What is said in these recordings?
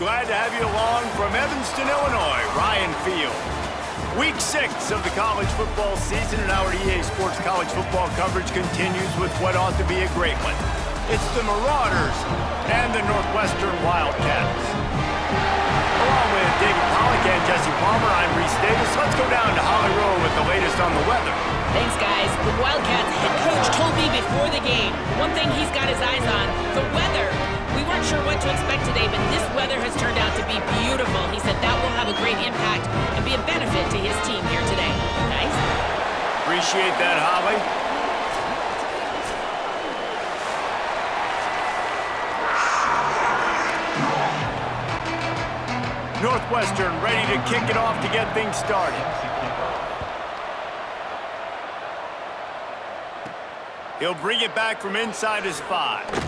Glad to have you along from Evanston, Illinois, Ryan Field. Week 6 of the college football season, and our EA Sports college football coverage continues with what ought to be a great one. It's the Marauders and the Northwestern Wildcats. Along with David Pollock and Jesse Palmer, I'm Reese Davis. Let's go down to Holly Rowe with the latest on the weather. Thanks, guys. The Wildcats head coach told me before the game, one thing he's got his eyes on, the weather. We weren't sure what to expect today, but this weather has turned out to be beautiful. He said that will have a great impact and be a benefit to his team here today. Nice. Appreciate that, Holly. Northwestern ready to kick it off to get things started. He'll bring it back from inside his 5.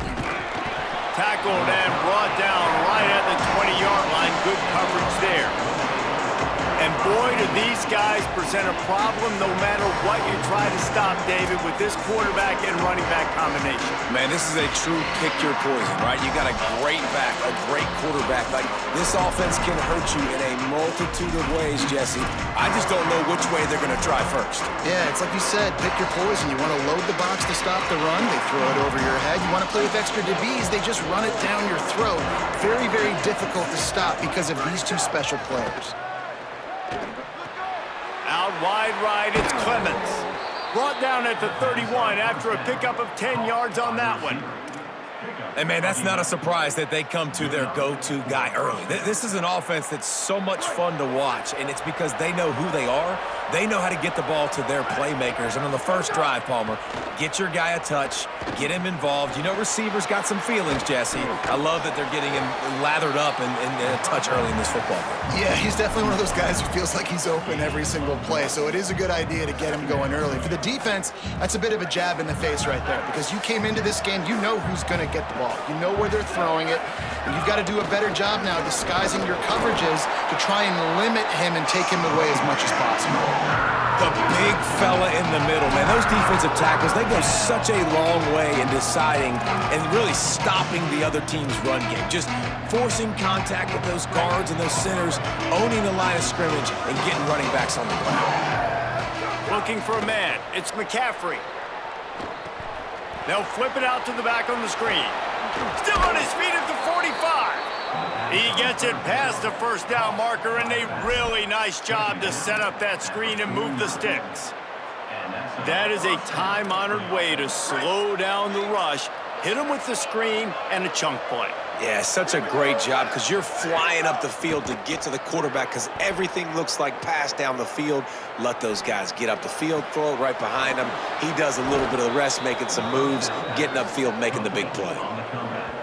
Tackled and brought down right at the 20-yard line. Good coverage there. And boy, do these guys present a problem no matter what you try to stop, David, with this quarterback and running back combination. Man, this is a true pick your poison, right? You got a great back, a great quarterback. Like, this offense can hurt you in a multitude of ways, Jesse. I just don't know which way they're going to try first. Yeah, it's like you said, pick your poison. You want to load the box to stop the run, they throw it over your head. You want to play with extra DBs, they just run it down your throat. Very, very difficult to stop because of these two special players. Out wide right, it's Clemens. Brought down at the 31 after a pickup of 10 yards on that one. And, man, that's not a surprise that they come to their go-to guy early. This is an offense that's so much fun to watch, and it's because they know who they are. They know how to get the ball to their playmakers. And on the first drive, Palmer, get your guy a touch, get him involved. You know receivers got some feelings, Jesse. I love that they're getting him lathered up and a touch early in this football game. Yeah, he's definitely one of those guys who feels like he's open every single play, so it is a good idea to get him going early. For the defense, that's a bit of a jab in the face right there because you came into this game, you know who's going to get the ball. You know where they're throwing it, and you've got to do a better job now disguising your coverages to try and limit him and take him away as much as possible. The big fella in the middle, man. Those defensive tackles, they go such a long way in deciding and really stopping the other team's run game. Just forcing contact with those guards and those centers, owning the line of scrimmage, and getting running backs on the ground. Looking for a man. It's McCaffrey. They'll flip it out to the back on the screen. Still on his feet at the 45. He gets it past the first down marker, and a really nice job to set up that screen and move the sticks. That is a time-honored way to slow down the rush, hit him with the screen, and a chunk play. Yeah, such a great job because you're flying up the field to get to the quarterback because everything looks like pass down the field. Let those guys get up the field, throw it right behind him. He does a little bit of the rest, making some moves, getting upfield, making the big play.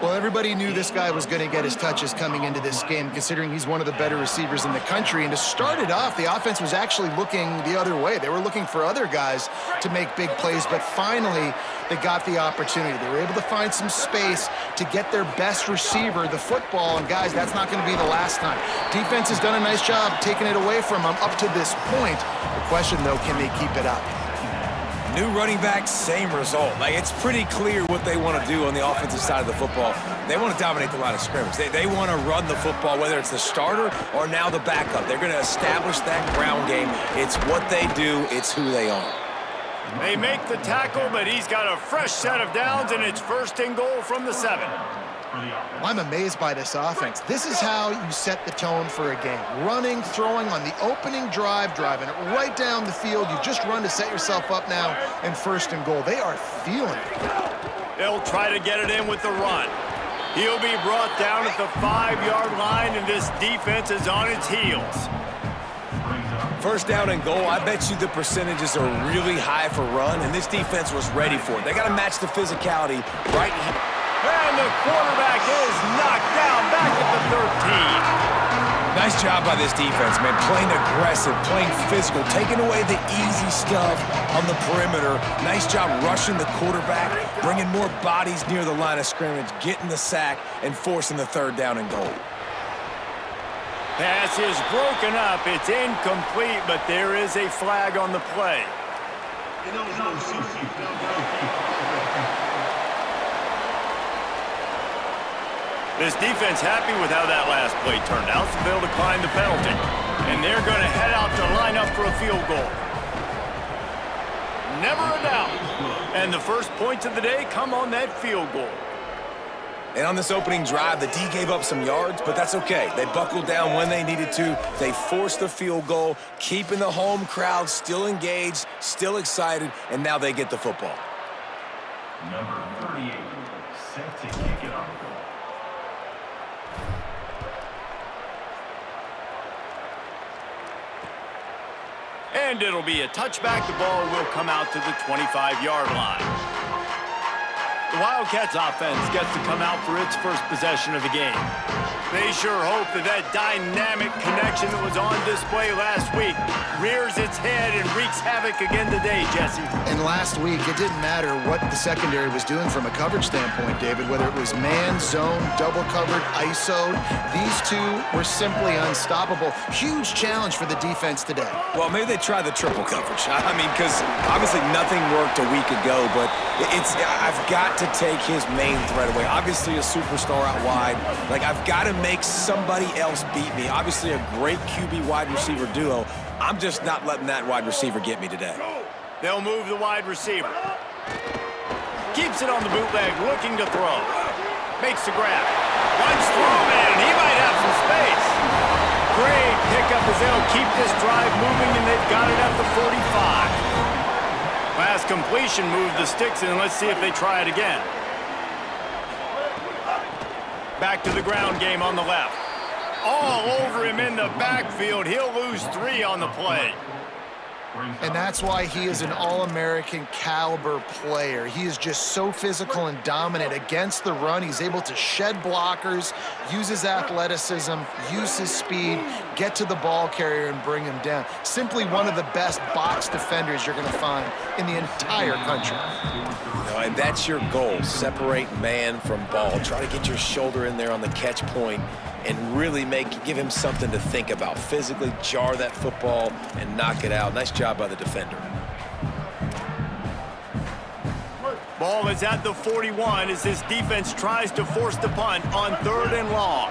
Well, everybody knew this guy was going to get his touches coming into this game, considering he's one of the better receivers in the country. And to start it off, the offense was actually looking the other way. They were looking for other guys to make big plays, but finally they got the opportunity. They were able to find some space to get their best receiver the football. And, guys, that's not going to be the last time. Defense has done a nice job taking it away from them up to this point. The question, though, can they keep it up? New running back, same result. Like, it's pretty clear what they want to do on the offensive side of the football. They want to dominate the line of scrimmage. They want to run the football, whether it's the starter or now the backup. They're going to establish that ground game. It's what they do. It's who they are. They make the tackle, but he's got a fresh set of downs, and it's first and goal from the 7. I'm amazed by this offense. This is how you set the tone for a game. Running, throwing on the opening drive, driving it right down the field. You just run to set yourself up now in first and goal. They are feeling it. They'll try to get it in with the run. He'll be brought down at the 5-yard line, and this defense is on its heels. First down and goal, I bet you the percentages are really high for run, and this defense was ready for it. They got to match the physicality right here. And the quarterback is knocked down back at the 13. Nice job by this defense, man. Playing aggressive, playing physical, taking away the easy stuff on the perimeter. Nice job rushing the quarterback, bringing more bodies near the line of scrimmage, getting the sack, and forcing the third down and goal. Pass is broken up. It's incomplete, but there is a flag on the play. This defense happy with how that last play turned out, so they'll decline the penalty. And they're going to head out to line up for a field goal. Never a doubt. And the first points of the day come on that field goal. And on this opening drive, the D gave up some yards, but that's okay. They buckled down when they needed to. They forced the field goal, keeping the home crowd still engaged, still excited, and now they get the football. Number 38, set to kick it off. And it'll be a touchback. The ball will come out to the 25-yard line. The Wildcats offense gets to come out for its first possession of the game. They sure hope that dynamic connection that was on display last week rears its head and wreaks havoc again today, Jesse. And last week, it didn't matter what the secondary was doing from a coverage standpoint, David, whether it was man, zone, double covered, ISO'd. These two were simply unstoppable. Huge challenge for the defense today. Well, maybe they try the triple coverage. I mean, because obviously nothing worked a week ago, but I've got to take his main threat away. Obviously a superstar out wide. Like, I've got to make somebody else beat me. Obviously a great QB wide receiver duo. I'm just not letting that wide receiver get me today. They'll move the wide receiver. Keeps it on the bootleg, looking to throw. Makes the grab. Runs through, and he might have some space. Great pickup as they'll keep this drive moving, and they've got it at the 45. Last completion moved the sticks, and let's see if they try it again. Back to the ground game on the left. All over him in the backfield. He'll lose 3 on the play. And that's why he is an All-American caliber player. He is just so physical and dominant against the run. He's able to shed blockers, use his athleticism, use his speed, get to the ball carrier and bring him down. Simply one of the best box defenders you're going to find in the entire country. And that's your goal. Separate man from ball. Try to get your shoulder in there on the catch point and really give him something to think about. Physically jar that football and knock it out. Nice job by the defender. Ball is at the 41 as this defense tries to force the punt on 3rd and long.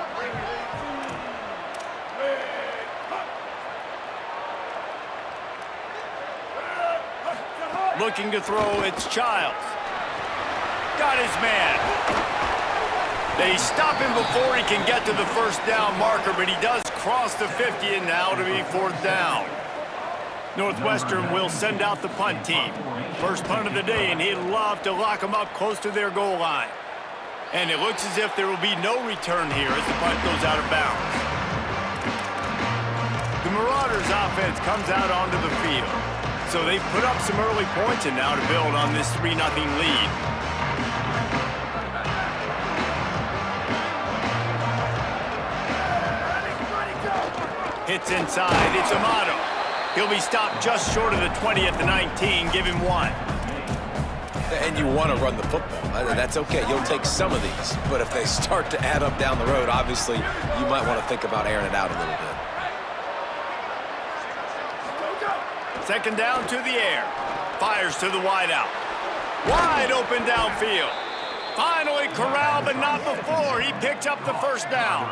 Looking to throw, it's Childs. Got his man. They stop him before he can get to the first down marker, but he does cross the 50, and now to be 4th down. Northwestern will send out the punt team. First punt of the day, and he'd love to lock them up close to their goal line. And it looks as if there will be no return here as the punt goes out of bounds. The Marauders offense comes out onto the field. So they've put up some early points, and now to build on this 3-0 lead. Hits inside. It's Amato. He'll be stopped just short of the 20 at the 19. Give him 1. And you want to run the football. That's okay. You'll take some of these. But if they start to add up down the road, obviously, you might want to think about airing it out a little bit. Second down to the air. Fires to the wideout. Wide open downfield. Finally corralled, but not before. He picked up the first down.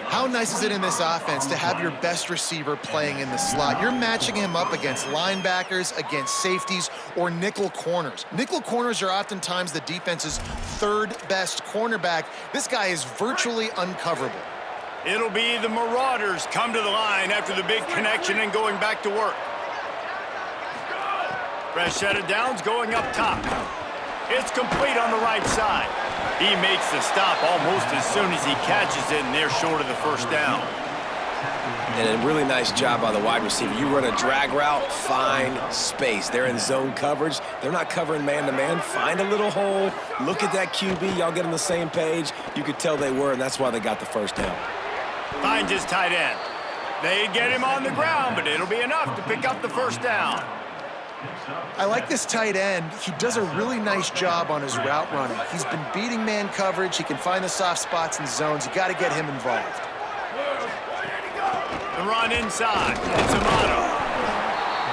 How nice is it in this offense to have your best receiver playing in the slot? You're matching him up against linebackers, against safeties, or nickel corners. Nickel corners are oftentimes the defense's 3rd best cornerback. This guy is virtually uncoverable. It'll be the Marauders come to the line after the big connection and going back to work. Fresh set of downs going up top. It's complete on the right side. He makes the stop almost as soon as he catches it, and they're short of the first down. And a really nice job by the wide receiver. You run a drag route, find space. They're in zone coverage. They're not covering man-to-man. Find a little hole. Look at that QB. Y'all get on the same page. You could tell they were, and that's why they got the first down. Finds his tight end. They get him on the ground, but it'll be enough to pick up the first down. I like this tight end. He does a really nice job on his route running. He's been beating man coverage. He can find the soft spots and zones. You got to get him involved. The run inside. It's Amato.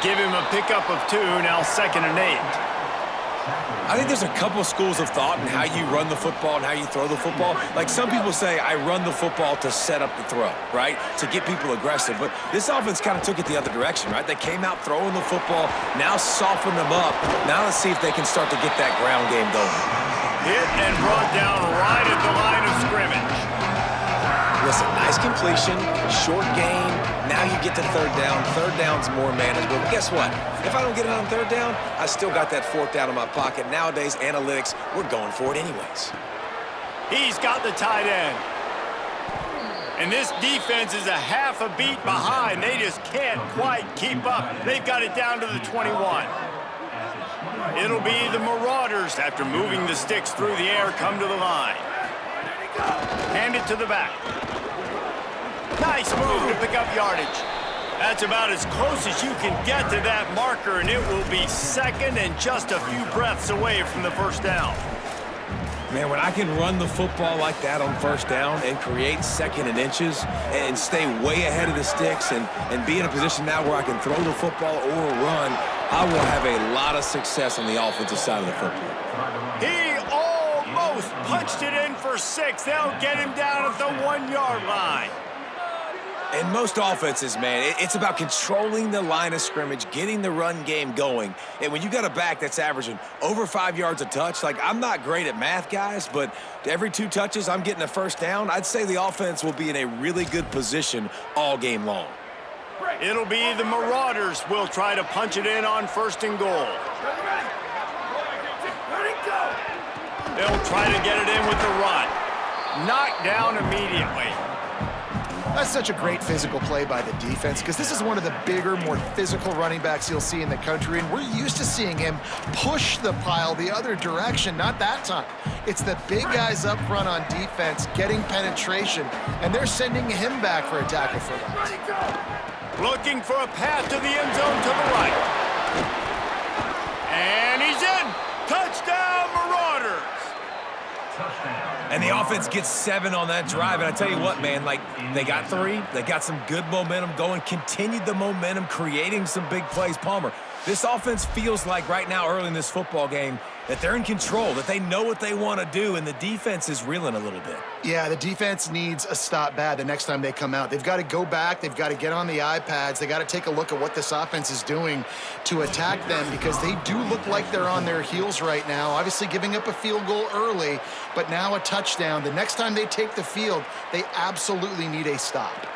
Give him a pickup of 2, now 2nd and 8. I think there's a couple schools of thought in how you run the football and how you throw the football. Like some people say, I run the football to set up the throw, right? To get people aggressive. But this offense kind of took it the other direction, right? They came out throwing the football, now soften them up. Now let's see if they can start to get that ground game going. Hit and brought down right at the line of scrimmage. Listen, nice completion, short gain. Now you get to third down. Third down's more manageable. But guess what? If I don't get it on third down, I still got that fourth down in my pocket. Nowadays, analytics, we're going for it anyways. He's got the tight end. And this defense is a half a beat behind. They just can't quite keep up. They've got it down to the 21. It'll be the Marauders, after moving the sticks through the air, come to the line. Hand it to the back. Nice move to pick up yardage. That's about as close as you can get to that marker, and it will be second and just a few breaths away from the first down. Man, when I can run the football like that on first down and create second and inches and stay way ahead of the sticks and be in a position now where I can throw the football or run, I will have a lot of success on the offensive side of the football. He almost punched it in for 6. They'll get him down at the 1-yard line. In most offenses, man, it's about controlling the line of scrimmage, getting the run game going. And when you got a back that's averaging over 5 yards a touch, like I'm not great at math, guys, but every 2 touches I'm getting a first down, I'd say the offense will be in a really good position all game long. It'll be the Marauders will try to punch it in on first and goal. They'll try to get it in with the run. Knocked down immediately. That's such a great physical play by the defense because this is one of the bigger, more physical running backs you'll see in the country, and we're used to seeing him push the pile the other direction. Not that time. It's the big guys up front on defense getting penetration, and they're sending him back for a tackle for loss. Looking for a path to the end zone to the right. And he's in. Touchdown, Marauders. And the offense gets 7 on that drive. And I tell you what, man, like they got 3. They got some good momentum going, continued the momentum, creating some big plays. Palmer, this offense feels like right now early in this football game that they're in control, that they know what they want to do, and the defense is reeling a little bit. Yeah, the defense needs a stop bad the next time they come out. They've got to go back. They've got to get on the iPads. They got to take a look at what this offense is doing to attack them because they do look like they're on their heels right now. Obviously giving up a field goal early, but now a touchdown. The next time they take the field, they absolutely need a stop.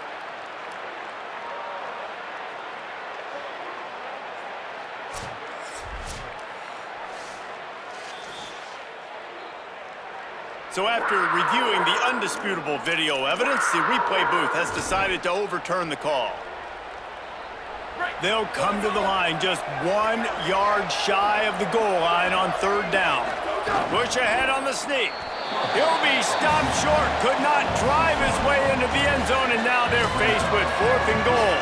So after reviewing the undisputable video evidence, the replay booth has decided to overturn the call. They'll come to the line just 1 yard shy of the goal line on third down. Push ahead on the sneak. He'll be stopped short, could not drive his way into the end zone, and now they're faced with 4th and goal.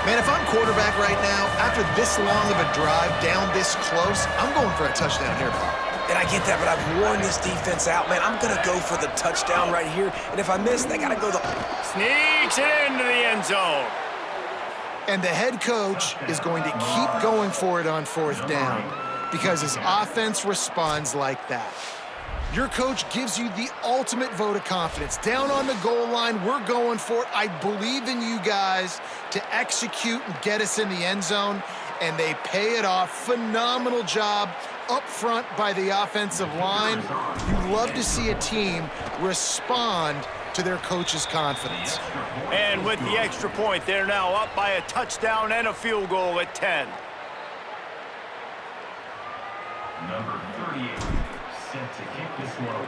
Man, if I'm quarterback right now, after this long of a drive down this close, I'm going for a touchdown here, Bob. And I get that, but I've worn this defense out, man. I'm going to go for the touchdown right here. And if I miss, they got to go the... Sneaks it into the end zone. And the head coach is going to keep going for it on 4th down because his offense responds like that. Your coach gives you the ultimate vote of confidence. Down on the goal line, we're going for it. I believe in you guys to execute and get us in the end zone, and they pay it off. Phenomenal job up front by the offensive line. You love to see a team respond to their coach's confidence. And with the extra point, they're now up by a touchdown and a field goal at 10. Number 38, set to kick this one away.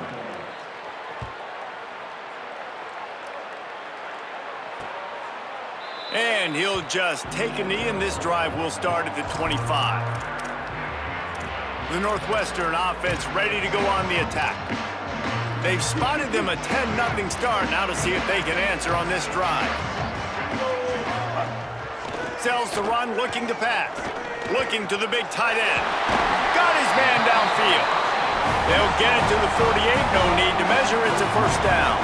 And he'll just take a knee, and this drive will start at the 25. The Northwestern offense ready to go on the attack. They've spotted them a 10-0 start. Now to see if they can answer on this drive. Sells to run, looking to pass. Looking to the big tight end. Got his man downfield. They'll get it to the 48. No need to measure. It's a first down.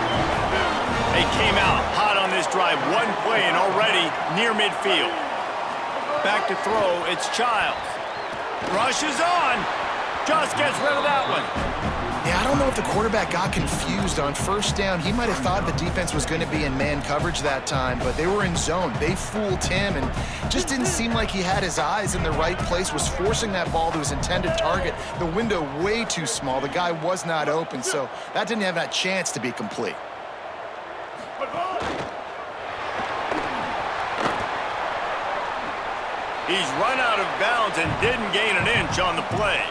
They came out hot on this drive. 1 play and already near midfield. Back to throw. It's Childs. Rushes on. Just gets rid of that one. Yeah, I don't know if the quarterback got confused on first down. He might have thought the defense was going to be in man coverage that time, but they were in zone. They fooled him and just didn't seem like he had his eyes in the right place, was forcing that ball to his intended target. The window way too small. The guy was not open, so that didn't have that chance to be complete. He's run out of bounds and didn't gain an inch on the play.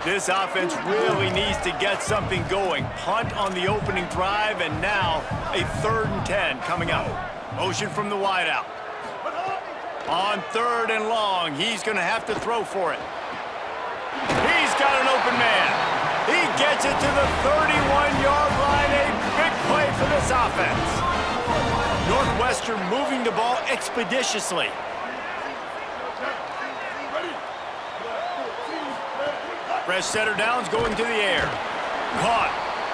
This offense really needs to get something going. Punt on the opening drive, and now a 3rd and 10 coming up. Motion from the wideout. On 3rd and long, he's going to have to throw for it. He's got an open man. He gets it to the 31-yard line. A big play for this offense. Northwestern moving the ball expeditiously. Fresh setter down's going to the air. Caught.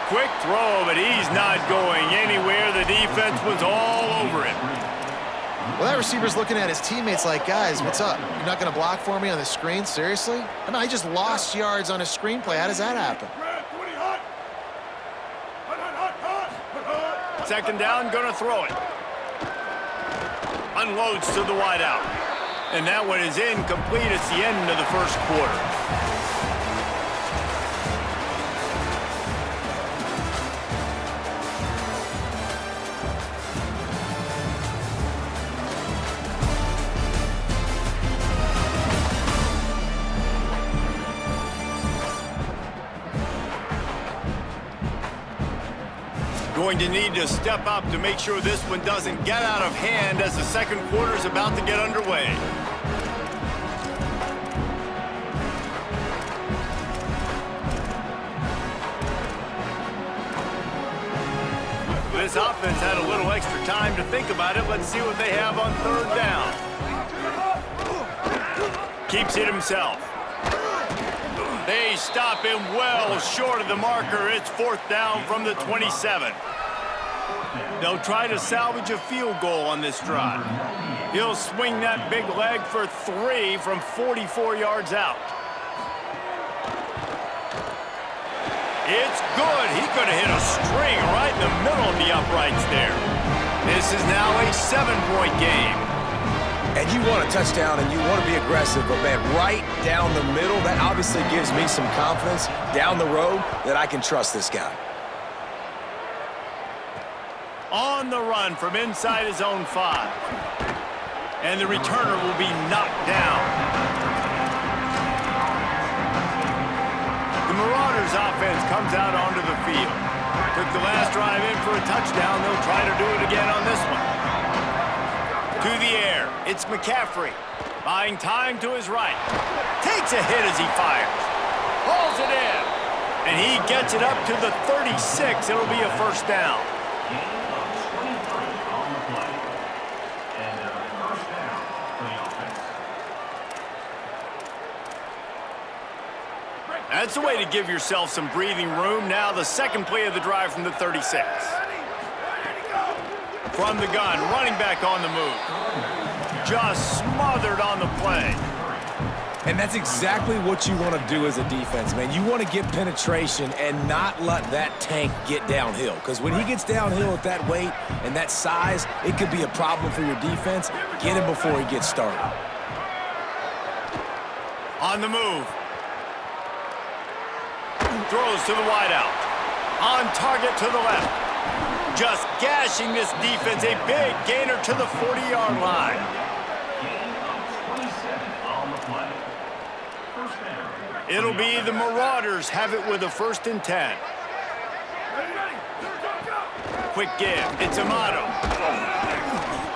Quick throw, but he's not going anywhere. The defense was all over him. Well, that receiver's looking at his teammates like, guys, what's up? You're not going to block for me on the screen? Seriously? I mean, I just lost yards on a screenplay. How does that happen? 2nd down, going to throw it. Unloads to the wideout. And that one is incomplete. It's the end of the 1st quarter. Going to need to step up to make sure this one doesn't get out of hand as the 2nd quarter is about to get underway. This offense had a little extra time to think about it. Let's see what they have on 3rd down. Keeps it himself. They stop him well short of the marker. It's 4th down from the 27. They'll try to salvage a field goal on this drive. He'll swing that big leg for 3 from 44 yards out. It's good. He could have hit a string right in the middle of the uprights there. This is now a 7-point game. And you want a touchdown and you want to be aggressive, but man, right down the middle, that obviously gives me some confidence down the road that I can trust this guy. On the run from inside his own 5. And the returner will be knocked down. The Marauders offense comes out onto the field. Took the last drive in for a touchdown. They'll try to do it again on this one. To the air, it's McCaffrey. Buying time to his right. Takes a hit as he fires. Hauls it in. And he gets it up to the 36. It'll be a 1st down. That's the way to give yourself some breathing room. Now the 2nd play of the drive from the 36. From the gun, running back on the move. Just smothered on the play. And that's exactly what you want to do as a defense, man. You want to get penetration and not let that tank get downhill. Because when he gets downhill with that weight and that size, it could be a problem for your defense. Get him before he gets started. On the move. Throws to the wideout. On target to the left. Just gashing this defense. A big gainer to the 40-yard line. It'll be the Marauders have it with a 1st and 10. Quick give. It's Amato.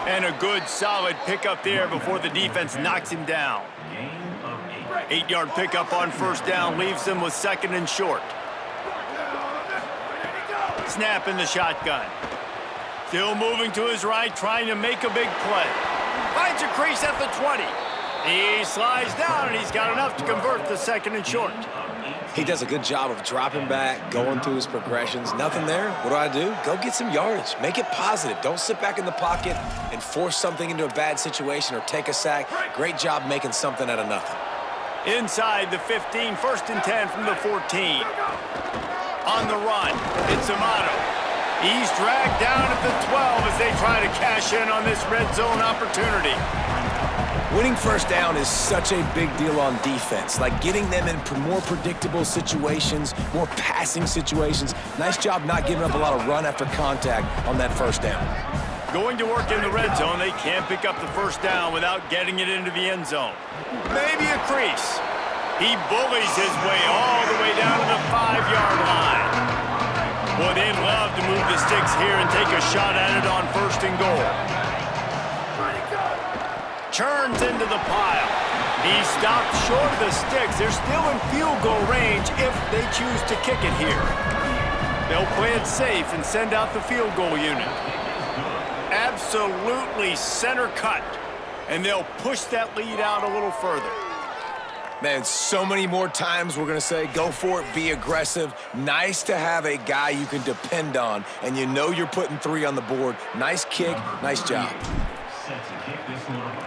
And a good, solid pickup there before the defense knocks him down. 8-yard pickup on 1st down leaves them with 2nd and short. Snap in the shotgun. Still moving to his right, trying to make a big play. Finds a crease at the 20. He slides down, and he's got enough to convert the 2nd and short. He does a good job of dropping back, going through his progressions. Nothing there. What do? Go get some yardage. Make it positive. Don't sit back in the pocket and force something into a bad situation or take a sack. Great job making something out of nothing. Inside the 15, 1st and 10 from the 14. On the run, it's Amato. He's dragged down at the 12 as they try to cash in on this red zone opportunity. Winning first down is such a big deal on defense, like getting them in more predictable situations, more passing situations. Nice job not giving up a lot of run after contact on that first down. Going to work in the red zone, they can't pick up the first down without getting it into the end zone. Maybe a crease. He bullies his way all the way down to the 5-yard line. Boy, they'd love to move the sticks here and take a shot at it on 1st and goal. Churns into the pile. He stopped short of the sticks. They're still in field goal range if they choose to kick it here. They'll play it safe and send out the field goal unit. Absolutely center cut. And they'll push that lead out a little further. Man, so many more times we're going to say, go for it, be aggressive. Nice to have a guy you can depend on, and you know you're putting 3 on the board. Nice kick, nice job. Set to kick this one away.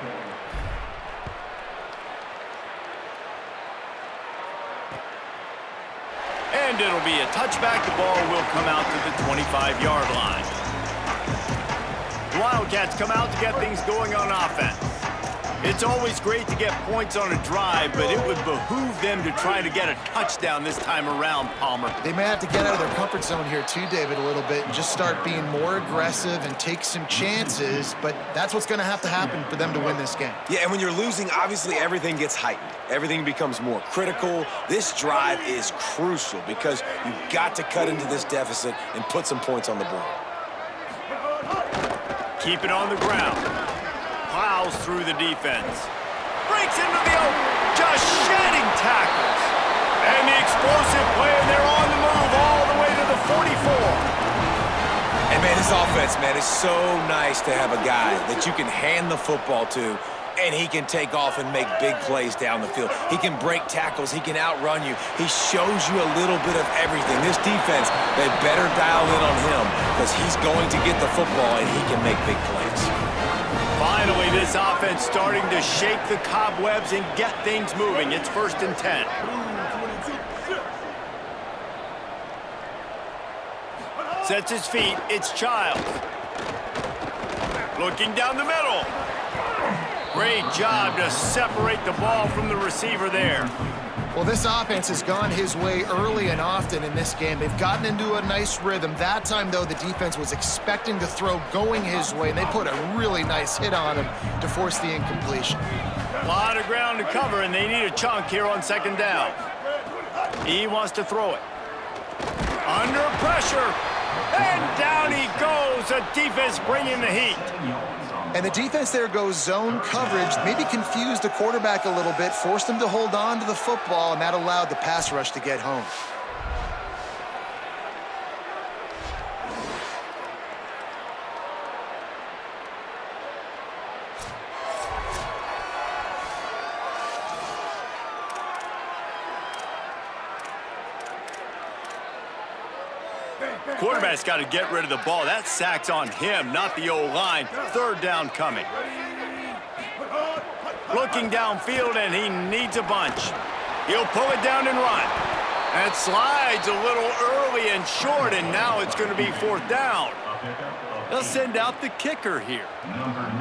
And it'll be a touchback. The ball will come out to the 25-yard line. The Wildcats come out to get things going on offense. It's always great to get points on a drive, but it would behoove them to try to get a touchdown this time around, Palmer. They may have to get out of their comfort zone here too, David, a little bit and just start being more aggressive and take some chances, but that's what's going to have to happen for them to win this game. Yeah, and when you're losing, obviously everything gets heightened. Everything becomes more critical. This drive is crucial because you've got to cut into this deficit and put some points on the board. Keep it on the ground. Plows through the defense. Breaks into the open. Just shedding tackles. And the explosive play, and they're on the move all the way to the 44. And, man, this offense, man, is so nice to have a guy that you can hand the football to, and he can take off and make big plays down the field. He can break tackles. He can outrun you. He shows you a little bit of everything. This defense, they better dial in on him because he's going to get the football, and he can make big plays. Finally, this offense starting to shake the cobwebs and get things moving. It's 1st and 10. Sets his feet. It's Childs. Looking down the middle. Great job to separate the ball from the receiver there. Well, this offense has gone his way early and often in this game. They've gotten into a nice rhythm. That time, though, the defense was expecting the throw going his way, and they put a really nice hit on him to force the incompletion. A lot of ground to cover, and they need a chunk here on 2nd down. He wants to throw it. Under pressure, and down he goes. The defense bringing the heat. And the defense there goes zone coverage, maybe confused the quarterback a little bit, forced him to hold on to the football, and that allowed the pass rush to get home. Quarterback's got to get rid of the ball. That sack's on him, not the O-line. 3rd down coming. Looking downfield, and he needs a bunch. He'll pull it down and run. That slides a little early and short, and now it's going to be 4th down. They'll send out the kicker here.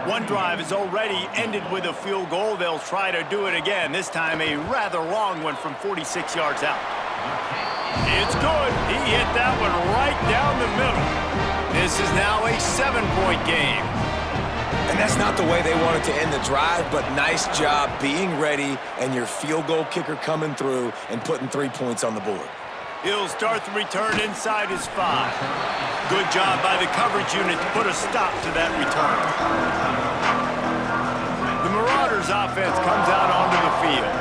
One drive has already ended with a field goal. They'll try to do it again, this time a rather long one from 46 yards out. It's good. He hit that one right down the middle. This is now a 7-point game. And that's not the way they wanted to end the drive, but nice job being ready and your field goal kicker coming through and putting 3 points on the board. He'll start the return inside his 5. Good job by the coverage unit to put a stop to that return. The Marauders offense comes out onto the field.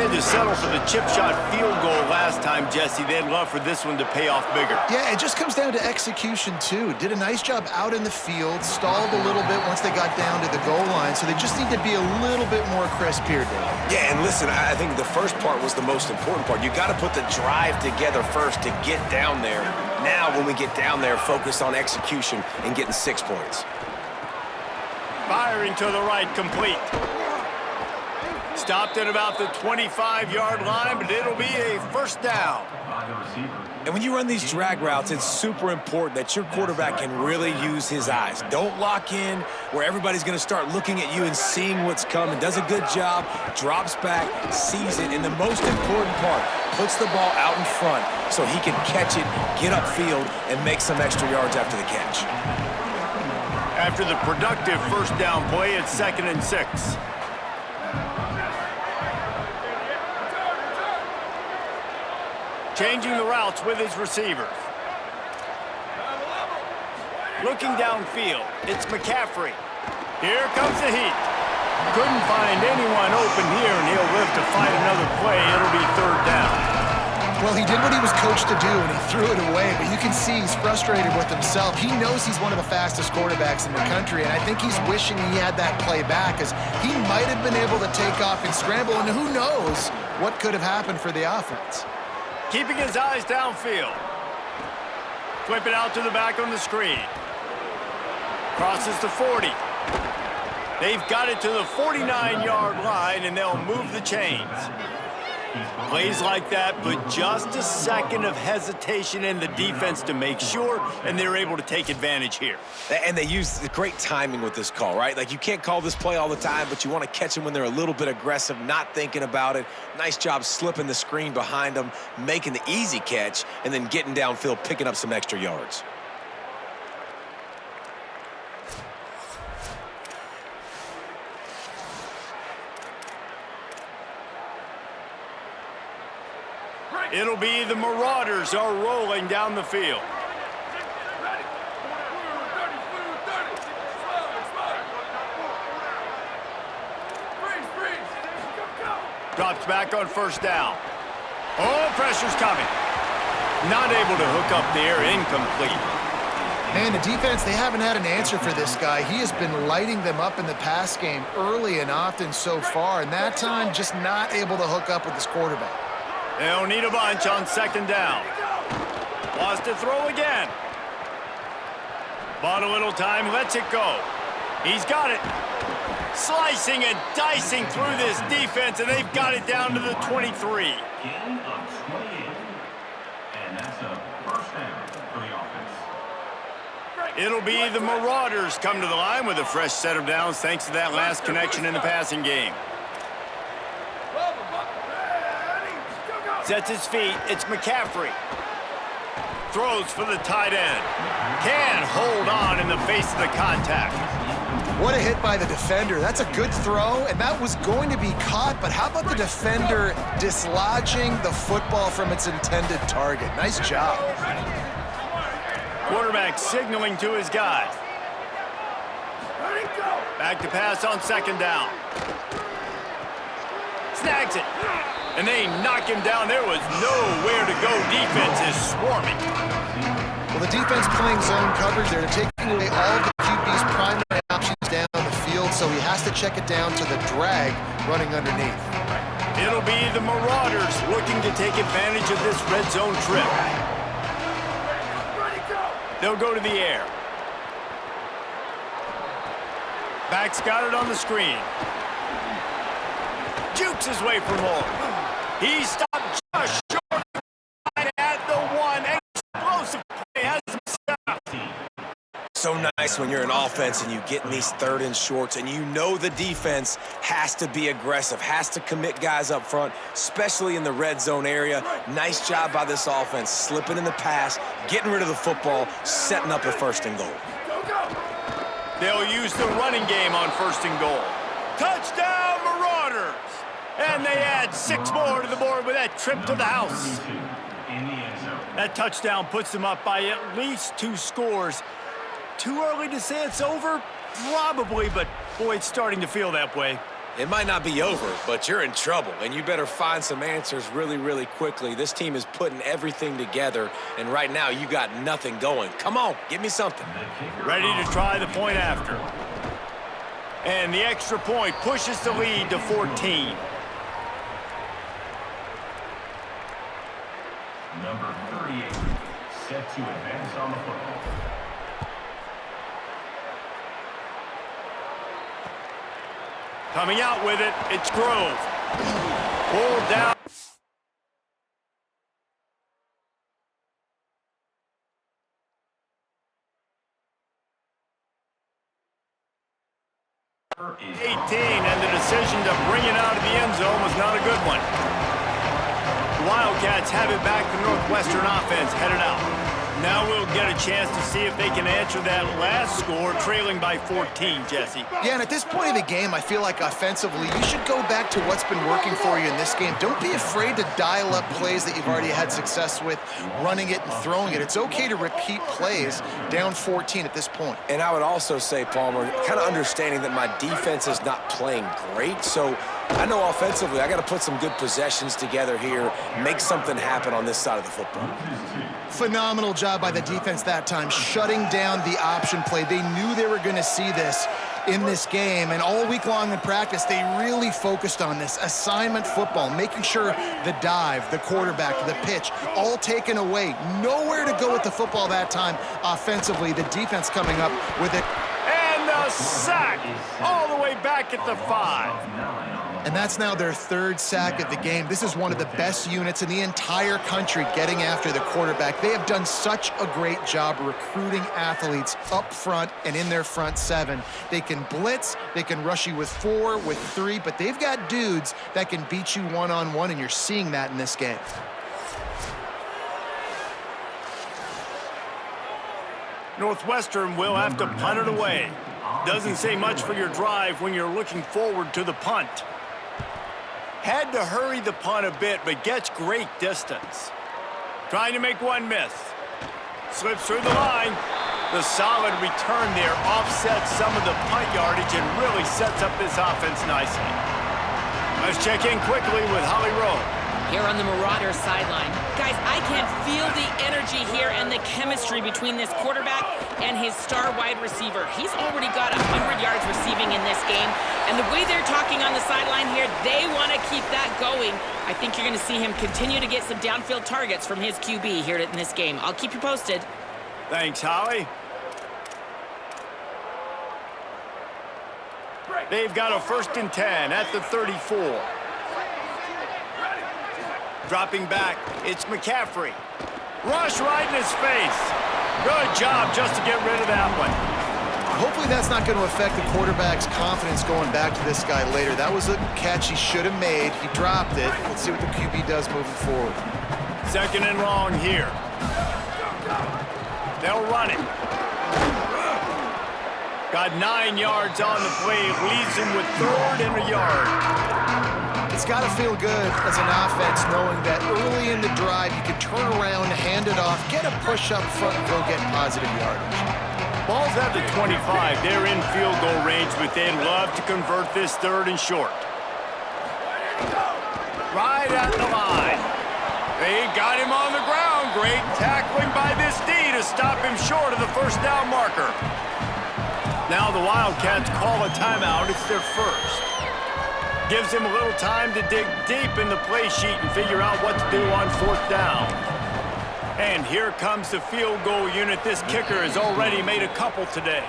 They had to settle for the chip shot field goal last time, Jesse. They'd love for this one to pay off bigger. Yeah, it just comes down to execution, too. Did a nice job out in the field, stalled a little bit once they got down to the goal line, so they just need to be a little bit more crisp here, Dave. Yeah, and listen, I think the first part was the most important part. You got to put the drive together first to get down there. Now, when we get down there, focus on execution and getting 6 points. Firing to the right, complete. Stopped at about the 25-yard line, but it'll be a first down. And when you run these drag routes, it's super important that your quarterback can really use his eyes. Don't lock in where everybody's going to start looking at you and seeing what's coming. Does a good job, drops back, sees it, and the most important part, puts the ball out in front so he can catch it, get upfield, and make some extra yards after the catch. After the productive first down play, it's 2nd and 6. Changing the routes with his receivers. Looking downfield, it's McCaffrey. Here comes the heat. Couldn't find anyone open here, and he'll live to fight another play. It'll be 3rd down. Well, he did what he was coached to do, and he threw it away, but you can see he's frustrated with himself. He knows he's one of the fastest quarterbacks in the country, and I think he's wishing he had that play back, as he might have been able to take off and scramble, and who knows what could have happened for the offense. Keeping his eyes downfield. Flip it out to the back on the screen. Crosses the 40. They've got it to the 49-yard line, and they'll move the chains. Plays like that, but just a second of hesitation in the defense to make sure, and they're able to take advantage here. And they use the great timing with this call, right? Like, you can't call this play all the time, but you want to catch them when they're a little bit aggressive, not thinking about it. Nice job slipping the screen behind them, making the easy catch, and then getting downfield, picking up some extra yards. It'll be the Marauders are rolling down the field. Drops back on first down. Oh, pressure's coming. Not able to hook up there, incomplete. Man, the defense, they haven't had an answer for this guy. He has been lighting them up in the pass game early and often so far, and that time just not able to hook up with his quarterback. They'll need a bunch on 2nd down. Lost to throw again. Bought a little time, lets it go. He's got it. Slicing and dicing through this defense, and they've got it down to the 23. Gain of 28. And that's a first down for the offense. It'll be the Marauders come to the line with a fresh set of downs thanks to that last connection in the passing game. Sets his feet, it's McCaffrey. Throws for the tight end. Can hold on in the face of the contact. What a hit by the defender. That's a good throw, and that was going to be caught, but how about the defender dislodging the football from its intended target? Nice job. Quarterback signaling to his guys. Back to pass on 2nd down. Snags it. And they knock him down. There was nowhere to go. Defense is swarming. Well, the defense playing zone coverage. They're taking away all the QB's primary options down the field, so he has to check it down to the drag running underneath. It'll be the Marauders looking to take advantage of this red zone trip. They'll go to the air. Back's got it on the screen. Jukes his way for more. He stopped just short at the 1. Explosive play has him stopped. So nice when you're an offense and you get in these 3rd and shorts, and you know the defense has to be aggressive, has to commit guys up front, especially in the red zone area. Nice job by this offense, slipping in the pass, getting rid of the football, setting up a 1st and goal. They'll use the running game on 1st and goal. Touchdown, Marauders! And they add 6 more to the board with that trip to the house. That touchdown puts them up by at least 2 scores. Too early to say it's over? Probably, but boy, it's starting to feel that way. It might not be over, but you're in trouble, and you better find some answers really, really quickly. This team is putting everything together, and right now you got nothing going. Come on, give me something. Ready to try the point after. And the extra point pushes the lead to 14. Number 38, set to advance on the football. Coming out with it, it's Grove. Pulled down. Is 18, and the decision to bring it out of the end zone was not a good one. The Wildcats have it back. The Northwestern offense headed out. Now we'll get a chance to see if they can answer that last score, trailing by 14, Jesse. Yeah, and at this point of the game, I feel like offensively, you should go back to what's been working for you in this game. Don't be afraid to dial up plays that you've already had success with, running it and throwing it. It's okay to repeat plays down 14 at this point. And I would also say, Palmer, kind of understanding that my defense is not playing great, so I know offensively I got to put some good possessions together here, make something happen on this side of the football. Phenomenal job by the defense that time, shutting down the option play. They knew they were going to see this in this game, and all week long in practice, they really focused on this assignment football, making sure the dive, the quarterback, the pitch, all taken away. Nowhere to go with the football that time offensively. The defense coming up with it. And the sack all the way back at the 5. And that's now their third sack of the game. This is one of the best units in the entire country getting after the quarterback. They have done such a great job recruiting athletes up front and in their front 7. They can blitz, they can rush you with 4, with 3, but they've got dudes that can beat you one-on-one, and you're seeing that in this game. Northwestern will have to punt it away. Doesn't say much for your drive when you're looking forward to the punt. Had to hurry the punt a bit, but gets great distance. Trying to make one miss. Slips through the line. The solid return there offsets some of the punt yardage and really sets up this offense nicely. Let's check in quickly with Holly Rowe. Here on the Marauders sideline. Guys, I can feel the energy here and the chemistry between this quarterback and his star wide receiver. He's already got 100 yards receiving in this game, and the way they're talking on the sideline here, they want to keep that going. I think you're going to see him continue to get some downfield targets from his QB here in this game. I'll keep you posted. Thanks, Holly. They've got a 1st and 10 at the 34. Dropping back, it's McCaffrey. Rush right in his face. Good job just to get rid of that one. Hopefully that's not going to affect the quarterback's confidence going back to this guy later. That was a catch he should have made. He dropped it. Let's see what the QB does moving forward. 2nd and long here. They'll run it. Got 9 yards on the play. Leaves him with 3rd and a yard. It's got to feel good as an offense knowing that early in the drive you can turn around, hand it off, get a push up front, and go get positive yardage. Ball's at the 25. They're in field goal range, but they'd love to convert this 3rd and short. Right at the line. They got him on the ground. Great tackling by this D to stop him short of the 1st down marker. Now the Wildcats call a timeout. It's their 1st. Gives him a little time to dig deep in the play sheet and figure out what to do on 4th down. And here comes the field goal unit. This kicker has already made a couple today.